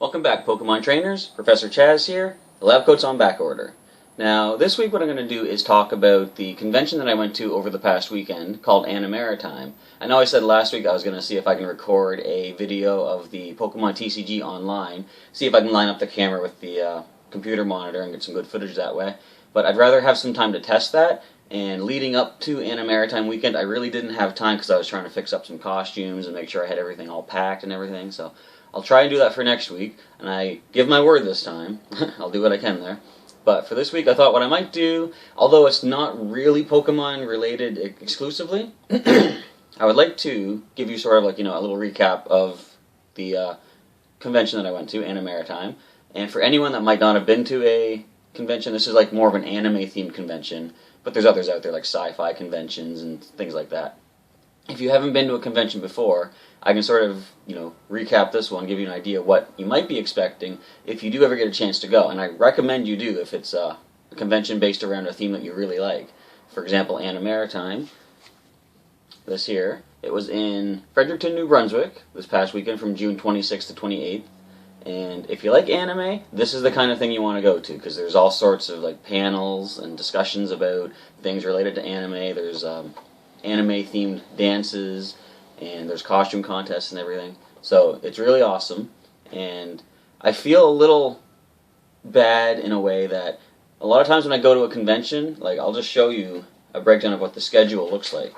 Welcome back, Pokemon trainers. Professor Chaz here. The lab coat's on back order. Now, this week what I'm going to do is talk about the convention that I went to over the past weekend called Animaritime. I know I said last week I was going to see if I can record a video of the Pokemon TCG online, see if I can line up the camera with the computer monitor and get some good footage that way. But I'd rather have some time to test that, and leading up to Animaritime weekend I really didn't have time because I was trying to fix up some costumes and make sure I had everything all packed and everything, so I'll try and do that for next week, and I give my word this time. I'll do what I can there. But for this week, I thought what I might do, although it's not really Pokemon related exclusively, I would like to give you sort of like, a little recap of the convention that I went to, Animaritime. And for anyone that might not have been to a convention, this is like more of an anime-themed convention, but there's others out there like sci-fi conventions and things like that. If you haven't been to a convention before, I can sort of, recap this one, give you an idea of what you might be expecting if you do ever get a chance to go. And I recommend you do if it's a convention based around a theme that you really like. For example, Animaritime, this here, it was in Fredericton, New Brunswick, this past weekend from June 26th to 28th. And if you like anime, this is the kind of thing you want to go to, because there's all sorts of like panels and discussions about things related to anime. There's anime-themed dances, and there's costume contests and everything. So it's really awesome, and I feel a little bad in a way that a lot of times when I go to a convention, like I'll just show you a breakdown of what the schedule looks like.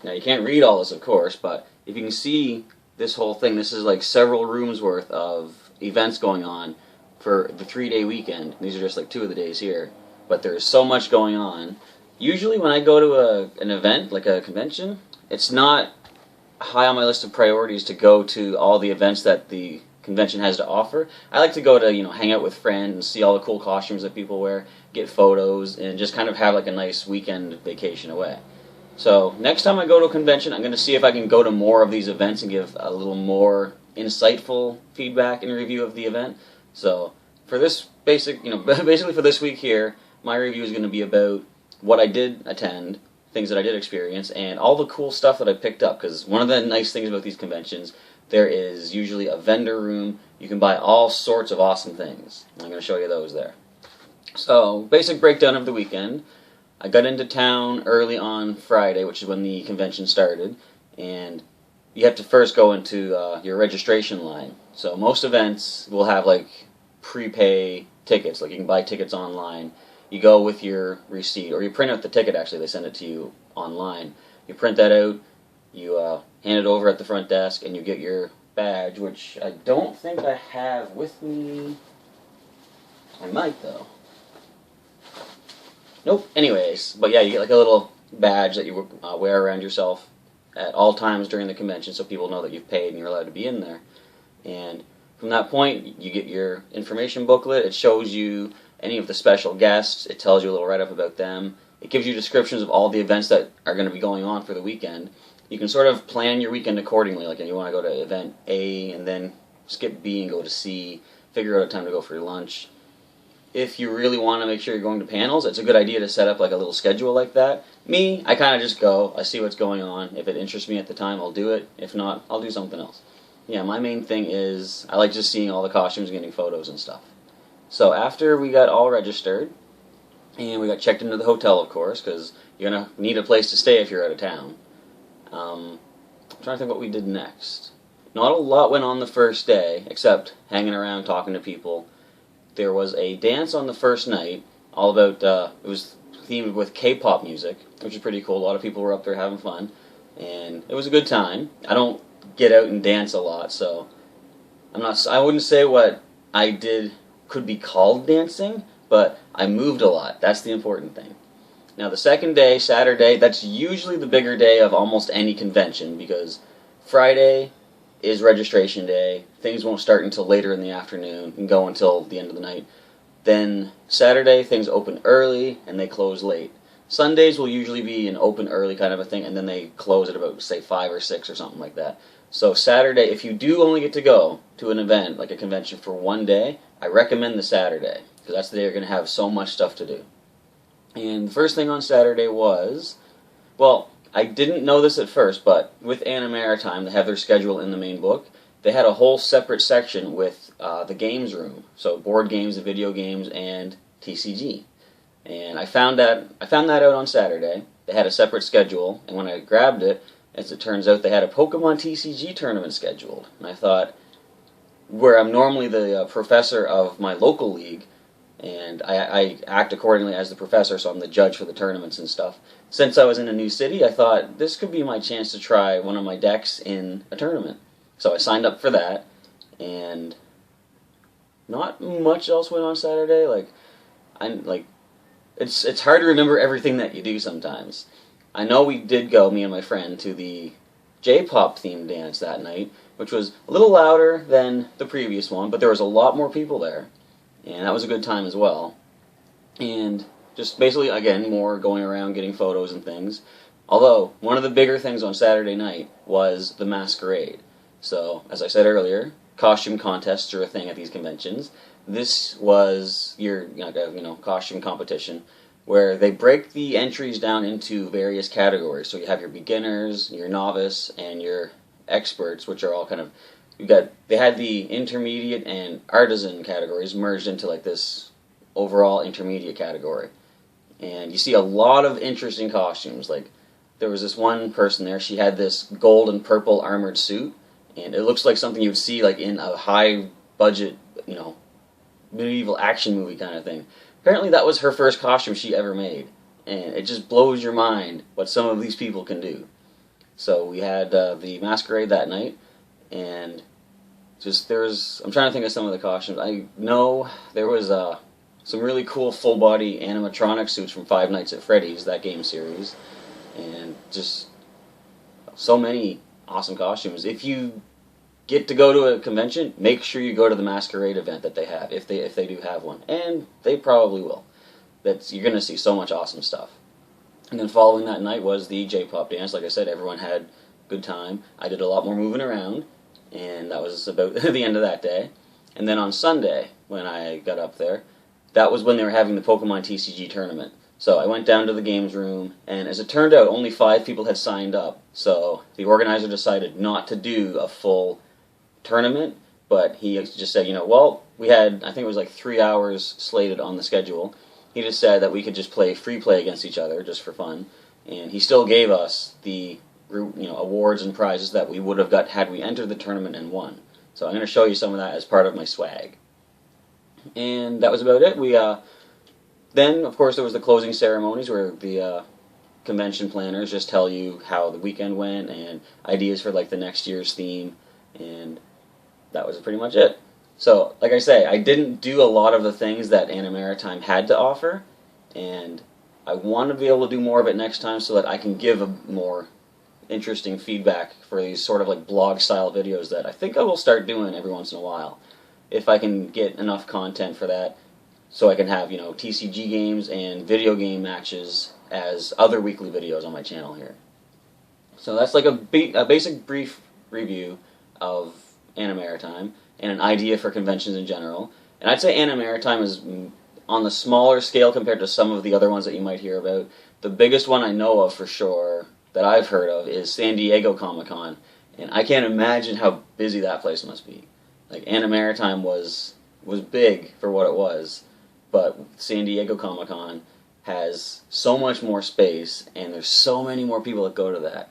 Now you can't read all this, of course, but if you can see this whole thing, this is like several rooms worth of events going on for the 3-day weekend. These are just like 2 of the days here, but there's so much going on. Usually when I go to an event, like a convention, it's not high on my list of priorities to go to all the events that the convention has to offer. I like to go to, hang out with friends and see all the cool costumes that people wear, get photos, and just kind of have like a nice weekend vacation away. So next time I go to a convention, I'm going to see if I can go to more of these events and give a little more insightful feedback and review of the event. So for this basically for this week here, my review is going to be about what I did attend, things that I did experience, and all the cool stuff that I picked up, because one of the nice things about these conventions, there is usually a vendor room. You can buy all sorts of awesome things. I'm going to show you those there. So, basic breakdown of the weekend. I got into town early on Friday, which is when the convention started, and you have to first go into your registration line. So most events will have like prepay tickets, like you can buy tickets online. You go with your receipt, or you print out the ticket, actually, they send it to you online. You print that out, you hand it over at the front desk, and you get your badge, which I don't think I have with me. I might, though. Nope, anyways. But yeah, you get like a little badge that you wear around yourself at all times during the convention, so people know that you've paid and you're allowed to be in there. And from that point, you get your information booklet. It shows you any of the special guests. It tells you a little write-up about them. It gives you descriptions of all the events that are going to be going on for the weekend. You can sort of plan your weekend accordingly. Like if you want to go to event A and then skip B and go to C, figure out a time to go for your lunch. If you really want to make sure you're going to panels, it's a good idea to set up like a little schedule like that. Me, I kind of just go. I see what's going on. If it interests me at the time, I'll do it. If not, I'll do something else. Yeah, my main thing is I like just seeing all the costumes and getting photos and stuff. So after we got all registered, and we got checked into the hotel, of course, because you're going to need a place to stay if you're out of town. I'm trying to think what we did next. Not a lot went on the first day, except hanging around, talking to people. There was a dance on the first night, all about, it was themed with K-pop music, which is pretty cool. A lot of people were up there having fun, and it was a good time. I don't get out and dance a lot, so I wouldn't say what I did could be called dancing, but I moved a lot. That's the important thing. Now the second day, Saturday, that's usually the bigger day of almost any convention, because Friday is registration day. Things won't start until later in the afternoon and go until the end of the night. Then Saturday, things open early and they close late. Sundays will usually be an open early kind of a thing, and then they close at about, say, 5 or 6 or something like that. So Saturday, if you do only get to go to an event, like a convention, for one day, I recommend the Saturday, because that's the day you're going to have so much stuff to do. And the first thing on Saturday was, well, I didn't know this at first, but with Animaritime, they have their schedule in the main book. They had a whole separate section with the games room. So board games, video games, and TCG. And I found that out on Saturday. They had a separate schedule, and when I grabbed it, as it turns out, they had a Pokemon TCG tournament scheduled. And I thought, where I'm normally the professor of my local league, and I act accordingly as the professor, so I'm the judge for the tournaments and stuff. Since I was in a new city, I thought this could be my chance to try one of my decks in a tournament. So I signed up for that, and not much else went on Saturday. It's hard to remember everything that you do sometimes. I know we did go, me and my friend, to the J-pop themed dance that night, which was a little louder than the previous one, but there was a lot more people there, and that was a good time as well. And just basically, again, more going around getting photos and things. Although, one of the bigger things on Saturday night was the masquerade. So, as I said earlier, costume contests are a thing at these conventions. This was your costume competition, where they break the entries down into various categories. So you have your beginners, your novice, and your experts, which are all kind of they had the intermediate and artisan categories merged into like this overall intermediate category. And you see a lot of interesting costumes. Like there was this one person there, she had this gold and purple armored suit, and it looks like something you'd see like in a high budget, medieval action movie kind of thing. Apparently that was her first costume she ever made, and it just blows your mind what some of these people can do. So we had the masquerade that night, and I'm trying to think of some of the costumes. I know there was some really cool full body animatronic suits from Five Nights at Freddy's, that game series, and just so many awesome costumes. If you get to go to a convention, make sure you go to the masquerade event that they have, if they do have one, and they probably will. You're going to see so much awesome stuff. And then following that night was the J-pop dance. Like I said, everyone had a good time. I did a lot more moving around, and that was about the end of that day. And then on Sunday, when I got up there, that was when they were having the Pokemon TCG tournament. So I went down to the games room, and as it turned out, only 5 people had signed up. So the organizer decided not to do a full tournament, but he just said, we had, I think it was like 3 hours slated on the schedule. He just said that we could just play free play against each other just for fun, and he still gave us the awards and prizes that we would have got had we entered the tournament and won. So I'm going to show you some of that as part of my swag. And that was about it. Then, of course, there was the closing ceremonies where the convention planners just tell you how the weekend went and ideas for like the next year's theme, and that was pretty much it. So, like I say, I didn't do a lot of the things that Animaritime had to offer, and I want to be able to do more of it next time so that I can give a more interesting feedback for these sort of like blog-style videos that I think I will start doing every once in a while, if I can get enough content for that, so I can have, TCG games and video game matches as other weekly videos on my channel here. So that's like a basic brief review of Animaritime and an idea for conventions in general. And I'd say Animaritime is on the smaller scale compared to some of the other ones that you might hear about. The biggest one I know of for sure that I've heard of is San Diego Comic-Con, and I can't imagine how busy that place must be. Like Animaritime was big for what it was, but San Diego Comic-Con has so much more space, and there's so many more people that go to that.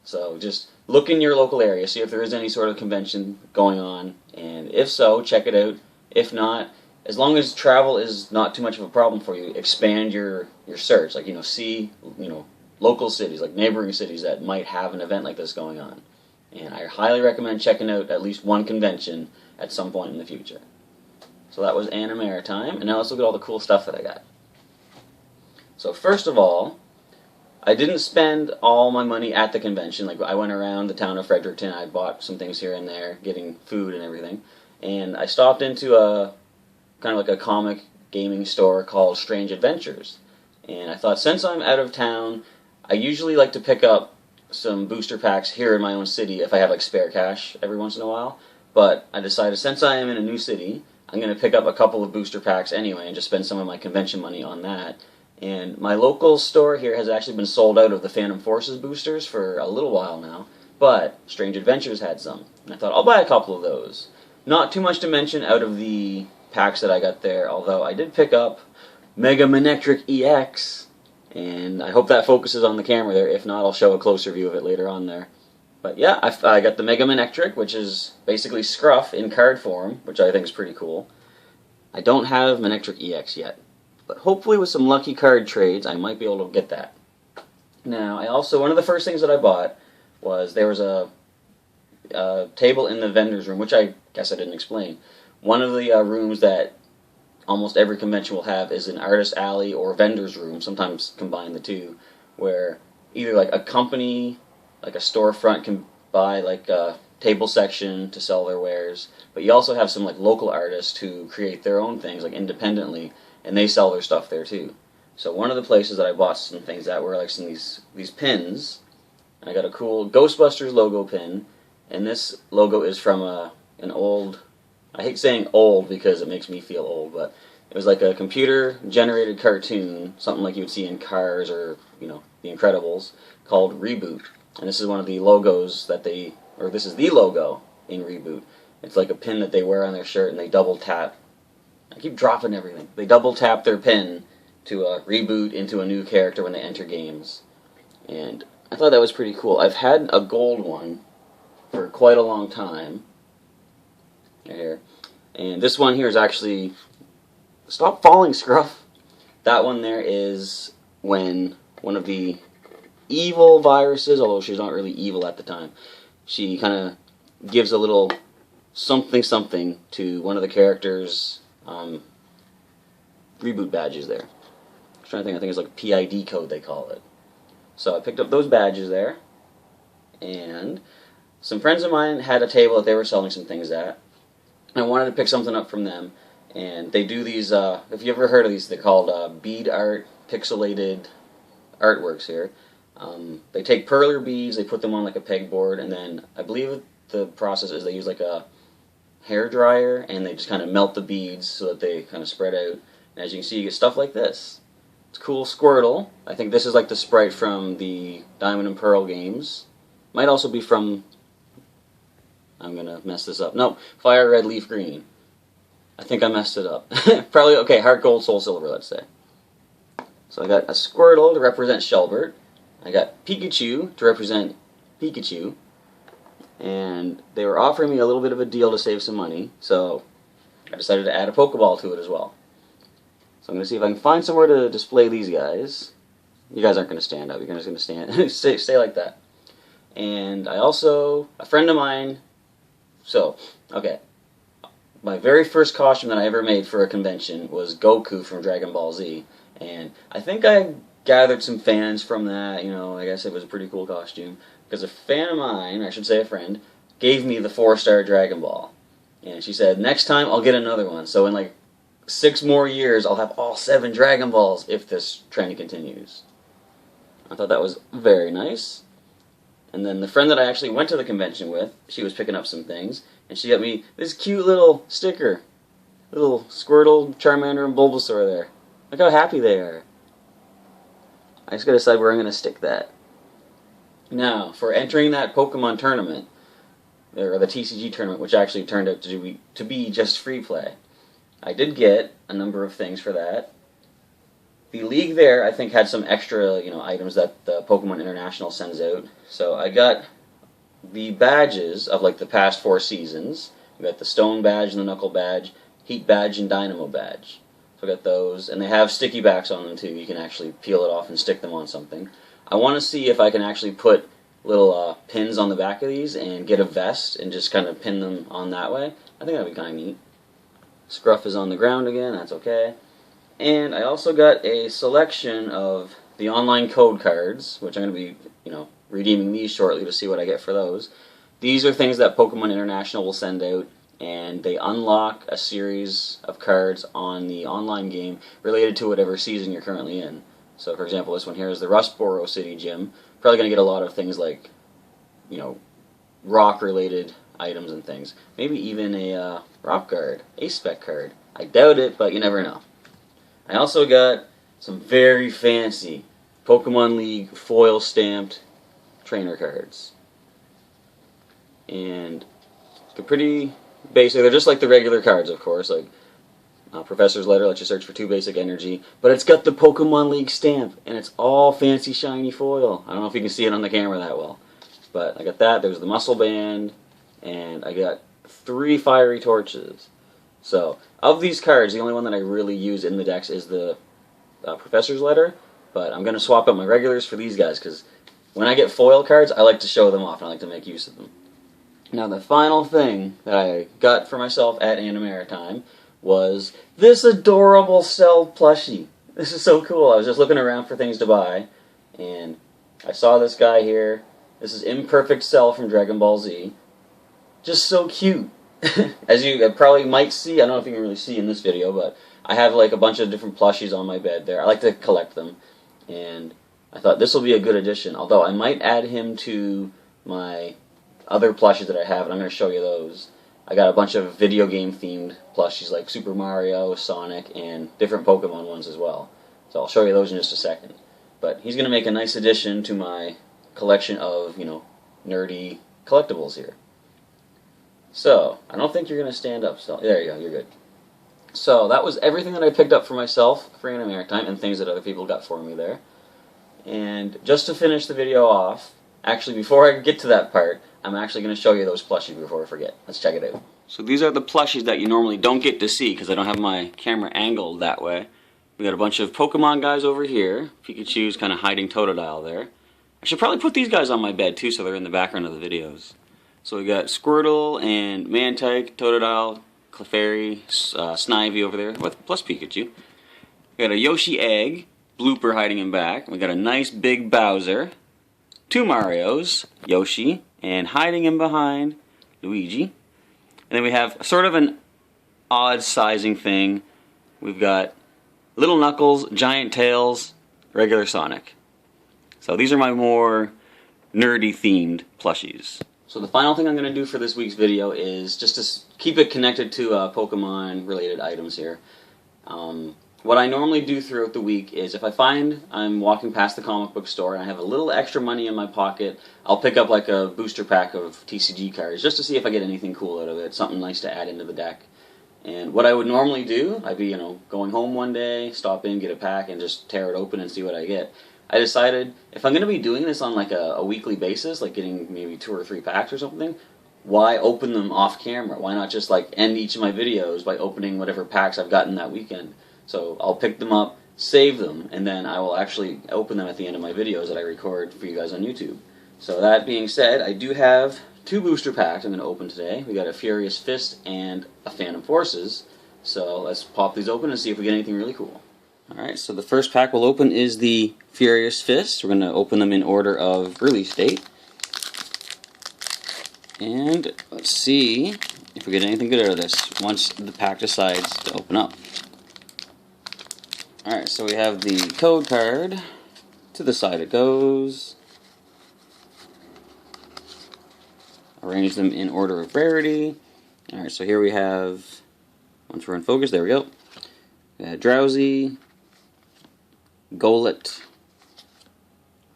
So just look in your local area, see if there is any sort of convention going on, and if so, check it out. If not, as long as travel is not too much of a problem for you, expand your search. Like, see, local cities, like neighboring cities that might have an event like this going on. And I highly recommend checking out at least one convention at some point in the future. So that was Animaritime, and now let's look at all the cool stuff that I got. So first of all, I didn't spend all my money at the convention. Like, I went around the town of Fredericton, I bought some things here and there, getting food and everything, and I stopped into a kind of like a comic gaming store called Strange Adventures. And I thought, since I'm out of town, I usually like to pick up some booster packs here in my own city if I have like spare cash every once in a while. But I decided, since I am in a new city, I'm going to pick up a couple of booster packs anyway and just spend some of my convention money on that. And my local store here has actually been sold out of the Phantom Forces boosters for a little while now, but Strange Adventures had some. And I thought, I'll buy a couple of those. Not too much to mention out of the packs that I got there, although I did pick up Mega Manectric EX, and I hope that focuses on the camera there. If not, I'll show a closer view of it later on there. But yeah, I got the Mega Manectric, which is basically Scruff in card form, which I think is pretty cool. I don't have Manectric EX yet, but hopefully with some lucky card trades, I might be able to get that. Now, one of the first things that I bought was there was a table in the vendor's room, which I guess I didn't explain. One of the rooms that almost every convention will have is an artist alley or vendor's room, sometimes combine the two, where either like a company, like a storefront, can buy like a table section to sell their wares, but you also have some like local artists who create their own things like independently, and they sell their stuff there too. So one of the places that I bought some things at were like some these pins. I got a cool Ghostbusters logo pin, and this logo is from an old, I hate saying old because it makes me feel old, but it was like a computer-generated cartoon, something like you would see in Cars or, you know, The Incredibles, called Reboot. And this is one of the logos that this is the logo in Reboot. It's like a pin that they wear on their shirt, and they double tap. I keep dropping everything. They double tap their pin to reboot into a new character when they enter games. And I thought that was pretty cool. I've had a gold one for quite a long time. Right here. And this one here is actually... Stop falling, Scruff! That one there is when one of the evil viruses, although she's not really evil at the time, she kind of gives a little something something to one of the characters' reboot badges there. I'm trying to think, I think it's like a PID code they call it. So I picked up those badges there, and some friends of mine had a table that they were selling some things at. I wanted to pick something up from them, and they do these, if you ever heard of these, they're called bead art, pixelated artworks here. They take perler beads, they put them on like a pegboard, and then I believe the process is they use like a hair dryer, and they just kind of melt the beads so that they kind of spread out. And as you can see, you get stuff like this. It's cool Squirtle. I think this is like the sprite from the Diamond and Pearl games. Might also be from... I'm going to mess this up. No, Fire Red, Leaf Green. I think I messed it up. Probably, okay, Heart Gold, Soul Silver, let's say. So I got a Squirtle to represent Shelbert. I got Pikachu to represent Pikachu. And they were offering me a little bit of a deal to save some money, so I decided to add a Pokeball to it as well. So I'm going to see if I can find somewhere to display these guys. You guys aren't going to stand up. You're just going to stand. stay like that. And I also, a friend of mine, so, okay. My very first costume that I ever made for a convention was Goku from Dragon Ball Z. And I think I gathered some fans from that, you know, I guess it was a pretty cool costume. Because a fan of mine, or I should say a friend, gave me the 4-star Dragon Ball. And she said, next time I'll get another one. So in like 6 more years, I'll have all 7 Dragon Balls if this trend continues. I thought that was very nice. And then the friend that I actually went to the convention with, she was picking up some things, and she got me this cute little sticker. Little Squirtle, Charmander, and Bulbasaur there. Look how happy they are. I just gotta decide where I'm gonna stick that. Now, for entering that Pokemon tournament, or the TCG tournament, which actually turned out to be just free play, I did get a number of things for that. The league there, I think, had some extra, you know, items that the Pokemon International sends out. So I got the badges of like the past 4 seasons. We got the Stone badge and the Knuckle badge, Heat badge and Dynamo badge. So I got those, and they have sticky backs on them too. You can actually peel it off and stick them on something. I want to see if I can actually put little pins on the back of these and get a vest and just kind of pin them on that way. I think that'd be kind of neat. Scruff is on the ground again, that's okay. And I also got a selection of the online code cards, which I'm going to be, you know, redeeming these shortly to see what I get for those. These are things that Pokemon International will send out, and they unlock a series of cards on the online game related to whatever season you're currently in. So, for example, this one here is the Rustboro City Gym. Probably going to get a lot of things like, you know, rock-related items and things. Maybe even a rock card, a spec card. I doubt it, but you never know. I also got some very fancy Pokemon League foil stamped trainer cards. And they're pretty Basically, they're just like the regular cards, of course, like Professor's Letter lets you search for 2 basic energy, but it's got the Pokemon League stamp, and it's all fancy shiny foil. I don't know if you can see it on the camera that well, but I got that. There's the Muscle Band, and I got 3 Fiery Torches. So, of these cards, the only one that I really use in the decks is the Professor's Letter, but I'm going to swap out my regulars for these guys, because when I get foil cards, I like to show them off, and I like to make use of them. Now, the final thing that I got for myself at Animaritime was this adorable Cell plushie. This is so cool. I was just looking around for things to buy, and I saw this guy here. This is Imperfect Cell from Dragon Ball Z. Just so cute. As you probably might see, I don't know if you can really see in this video, but I have like a bunch of different plushies on my bed there. I like to collect them, and I thought this will be a good addition, although I might add him to my other plushies that I have, and I'm going to show you those. I got a bunch of video game themed plushies like Super Mario, Sonic, and different Pokemon ones as well. So I'll show you those in just a second. But he's going to make a nice addition to my collection of, nerdy collectibles here. So, I don't think you're going to stand up. So, there you go, you're good. So, that was everything that I picked up for myself for Animaritime and things that other people got for me there. And just to finish the video off, actually before I get to that part, I'm actually going to show you those plushies before I forget. Let's check it out. So these are the plushies that you normally don't get to see because I don't have my camera angled that way. We got a bunch of Pokemon guys over here. Pikachu's kind of hiding Totodile there. I should probably put these guys on my bed too so they're in the background of the videos. So we got Squirtle and Mantike, Totodile, Clefairy, Snivy over there, plus Pikachu. We got a Yoshi egg, Blooper hiding in back. We got a nice big Bowser, 2 Marios, Yoshi, and hiding in behind, Luigi. And then we have sort of an odd sizing thing. We've got Little Knuckles, Giant Tails, regular Sonic. So these are my more nerdy themed plushies. So the final thing I'm going to do for this week's video is just to keep it connected to Pokemon related items here. What I normally do throughout the week is if I find I'm walking past the comic book store and I have a little extra money in my pocket, I'll pick up like a booster pack of TCG cards just to see if I get anything cool out of it, something nice to add into the deck. And what I would normally do, I'd be, going home one day, stop in, get a pack, and just tear it open and see what I get. I decided if I'm going to be doing this on like a weekly basis, like getting maybe 2 or 3 packs or something, why open them off camera? Why not just like end each of my videos by opening whatever packs I've gotten that weekend? So I'll pick them up, save them, and then I will actually open them at the end of my videos that I record for you guys on YouTube. So that being said, I do have 2 booster packs I'm going to open today. We got a Furious Fist and a Phantom Forces. So let's pop these open and see if we get anything really cool. Alright, so the first pack we'll open is the Furious Fist. We're going to open them in order of release date. And let's see if we get anything good out of this once the pack decides to open up. Alright, so we have the code card. To the side it goes. Arrange them in order of rarity. Alright, so here we have, once we're in focus, there we go. Drowsy, Golett,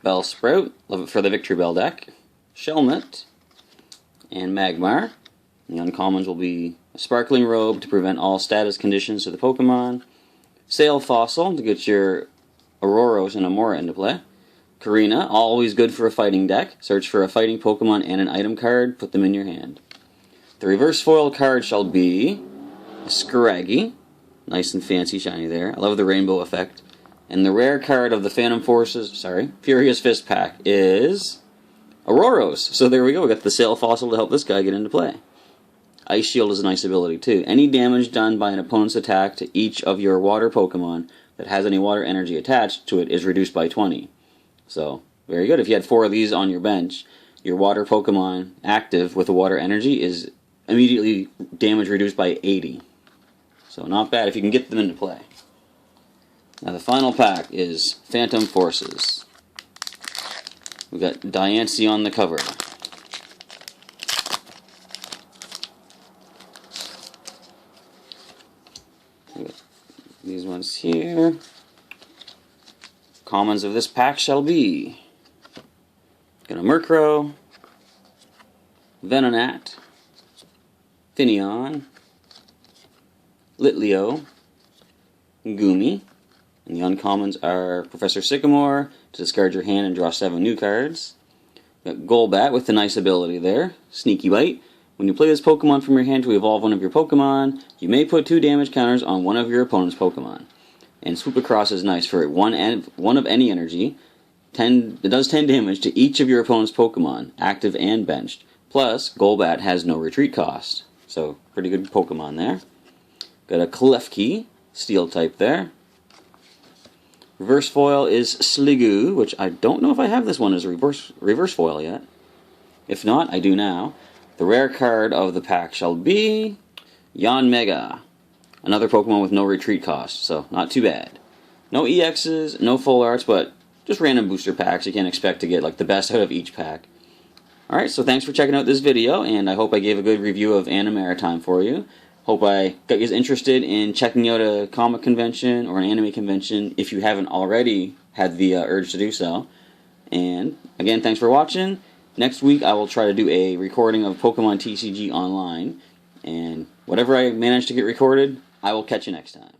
Bellsprout, love it for the Victory Bell deck, Shelmet, and Magmar. The uncommons will be a Sparkling Robe to prevent all status conditions to the Pokemon, Sail Fossil to get your Auroros and Amora into play. Karina, always good for a fighting deck. Search for a fighting Pokemon and an item card, put them in your hand. The reverse foil card shall be Scraggy. Nice and fancy shiny there. I love the rainbow effect. And the rare card of the Furious Fist pack is Auroros. So there we go, we got the Sail Fossil to help this guy get into play. Ice Shield is a nice ability too. Any damage done by an opponent's attack to each of your water Pokemon that has any water energy attached to it is reduced by 20. So, very good. If you had 4 of these on your bench, your water Pokemon active with the water energy is immediately damage reduced by 80. So not bad if you can get them into play. Now the final pack is Phantom Forces. We've got Diancie on the cover. These ones here. Commons of this pack shall be got a Murkrow, Venonat, Finneon, Litleo, Goomy, and the uncommons are Professor Sycamore to discard your hand and draw 7 new cards. Got Golbat with the nice ability there, Sneaky Bite. When you play this Pokemon from your hand to evolve one of your Pokemon, you may put 2 damage counters on one of your opponent's Pokemon. And Swoop Across is nice for one of any energy. It does 10 damage to each of your opponent's Pokemon, active and benched. Plus, Golbat has no retreat cost. So, pretty good Pokemon there. Got a Klefki, Steel type there. Reverse foil is Sliggoo, which I don't know if I have this one as a reverse foil yet. If not, I do now. The rare card of the pack shall be Yanmega, another Pokemon with no retreat cost, so not too bad. No EXs, no full arts, but just random booster packs. You can't expect to get like the best out of each pack. Alright, so thanks for checking out this video, and I hope I gave a good review of Animaritime for you. Hope I got you interested in checking out a comic convention or an anime convention if you haven't already had the urge to do so. And again, thanks for watching. Next week I will try to do a recording of Pokemon TCG online. And whatever I manage to get recorded, I will catch you next time.